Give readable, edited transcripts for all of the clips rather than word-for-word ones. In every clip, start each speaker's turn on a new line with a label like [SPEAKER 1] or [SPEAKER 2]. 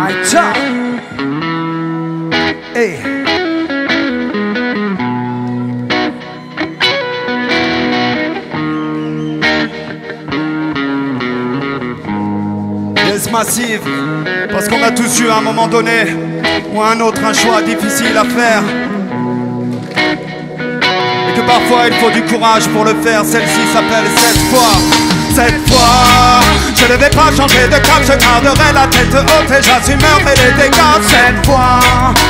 [SPEAKER 1] Aïcha. Hey. Yes, Massive. Parce qu'on a tous eu à un moment donné ou à un autre un choix difficile à faire. Et que parfois il faut du courage pour le faire. Celle-ci s'appelle Cette fois. Cette fois, je ne vais pas changer de cap, je garderai la tête haute et j'assumerai les dégâts. Cette fois,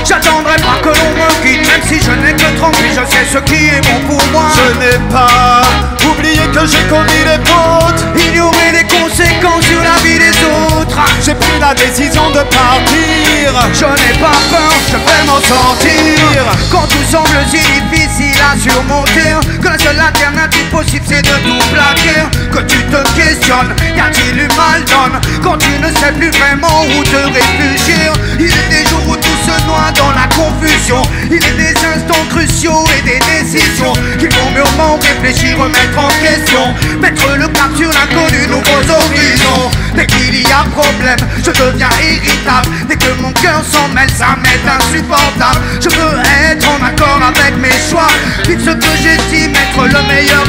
[SPEAKER 1] j'attendrai pas que l'on me quitte, même si je n'ai que 30 ans, je sais ce qui est bon pour moi. Je n'ai pas oublié que j'ai commis les fautes, ignorer les conséquences sur la vie des autres. J'ai pris la décision de partir, je n'ai pas peur, je vais m'en sortir. Quand tout semble si difficile à surmonter, que la seule alternative possible c'est de tout plaquer. Que tu te questionnes, y a-t-il eu mal donne quand tu ne sais plus vraiment où te réfugier. Il est des jours où tout se noie dans la confusion. Il est des instants cruciaux et des décisions qu'il faut mûrement réfléchir, remettre en question, mettre le cap sur l'inconnu, nouveaux horizons. Dès qu'il y a problème, je deviens irritable. Dès que mon cœur s'en mêle, ça m'est insupportable. Je veux être en accord avec mes choix, vite ce que j'estime être le meilleur.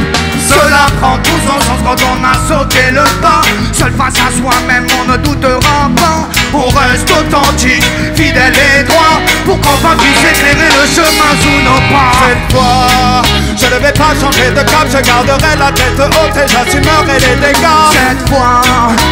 [SPEAKER 1] Cela prend tout son sens quand on a sauté le pas. Seul face à soi-même, on ne doutera pas. On reste authentique, fidèle et droit, pour qu'enfin puisse éclairer le chemin sous nos pas. Cette fois, je ne vais pas changer de cap, je garderai la tête haute et j'assumerai les dégâts. Cette fois,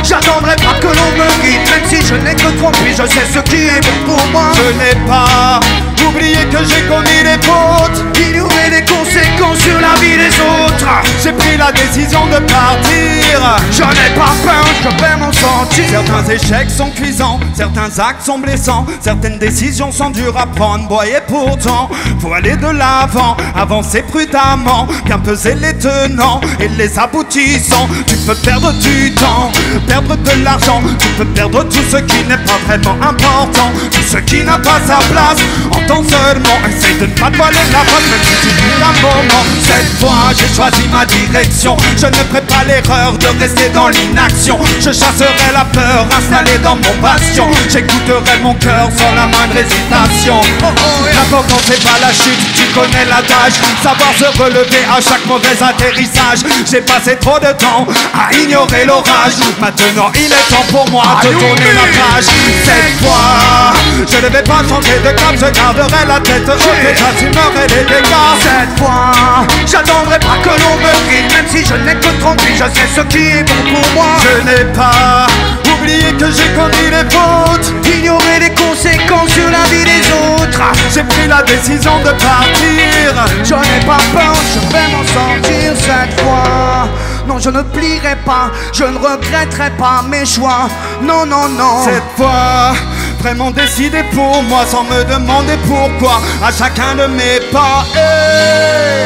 [SPEAKER 1] j'attendrai pas que l'on me quitte, même si je n'ai que 30 puis je sais ce qui est bon pour moi. Je n'ai pas oublié que j'ai commis les fautes, ignorer les conséquences sur la vie des autres. J'ai pris la décision de partir, je n'ai pas peur, je vais m'en sortir. Certains échecs sont cuisants, certains actes sont blessants, certaines décisions sont dures à prendre, boy, et pourtant faut aller de l'avant, avancer prudemment, bien peser les tenants et les aboutissants. Tu peux perdre du temps, perdre de l'argent, tu peux perdre tout ce qui n'est pas vraiment important, tout ce qui n'a pas sa place. Entends seulement, essaye de ne pas te voiler la face, même si tu vis un moment. Cette fois j'ai choisi ma direction, je ne ferai pas l'erreur de rester dans l'inaction. Je chasserai la peur installée dans mon bastion, j'écouterai mon cœur sans la moindre hésitation. L'important c'est pas la chute, tu connais l'adage, savoir se relever à chaque mauvais atterrissage. J'ai passé trop de temps à ignorer l'orage, maintenant il est temps pour moi de tourner la page. Cette fois, je ne vais pas changer de cap, je garderai la tête haute et j'assumerai les dégâts. Cette fois, j'attendrai pas que l'on me quitte, même si je n'ai que 30 puis je sais ce qui est bon pour moi. Je n'ai pas oublié que j'ai commis les fautes, ignorer les conséquences sur la vie des autres. J'ai pris la décision de partir, je n'ai pas peur, je vais m'en sortir cette fois. Non, je ne plierai pas, je ne regretterai pas mes choix. Non, non, non. Cette fois, vraiment décidé pour moi, sans me demander pourquoi, à chacun de mes pas.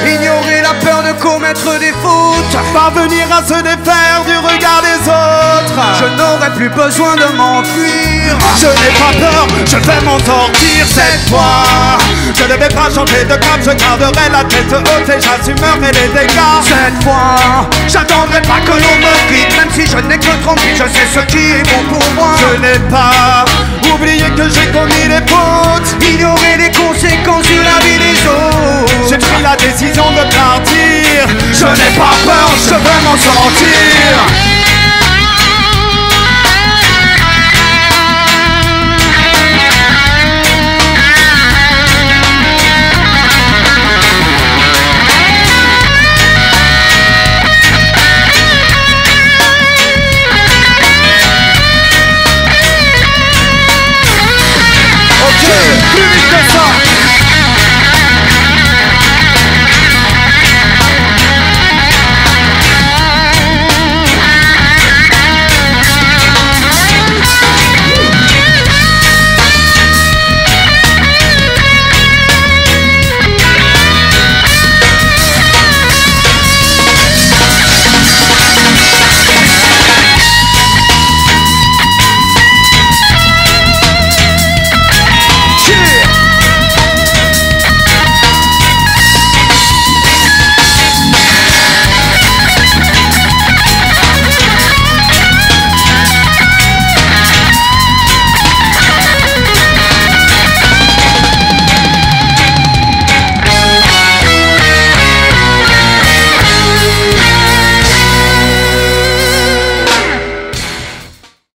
[SPEAKER 1] Ignorer la peur de commettre des fautes, parvenir à se défaire du regard des autres. Je n'aurai plus besoin de m'enfuir, je n'ai pas peur, je vais m'en sortir cette fois. Je ne vais pas changer de cap, je garderai la tête haute et j'assumerai les dégâts. Cette fois, j'attendrai pas que l'on me quitte, même si je n'ai que 30 puis je sais ce qui est bon pour moi. Je n'ai pas oublié que j'ai commis les fautes, ignorer les conséquences sur la vie des autres. J'ai pris la décision de partir, je n'ai pas peur, je vais m'en sortir.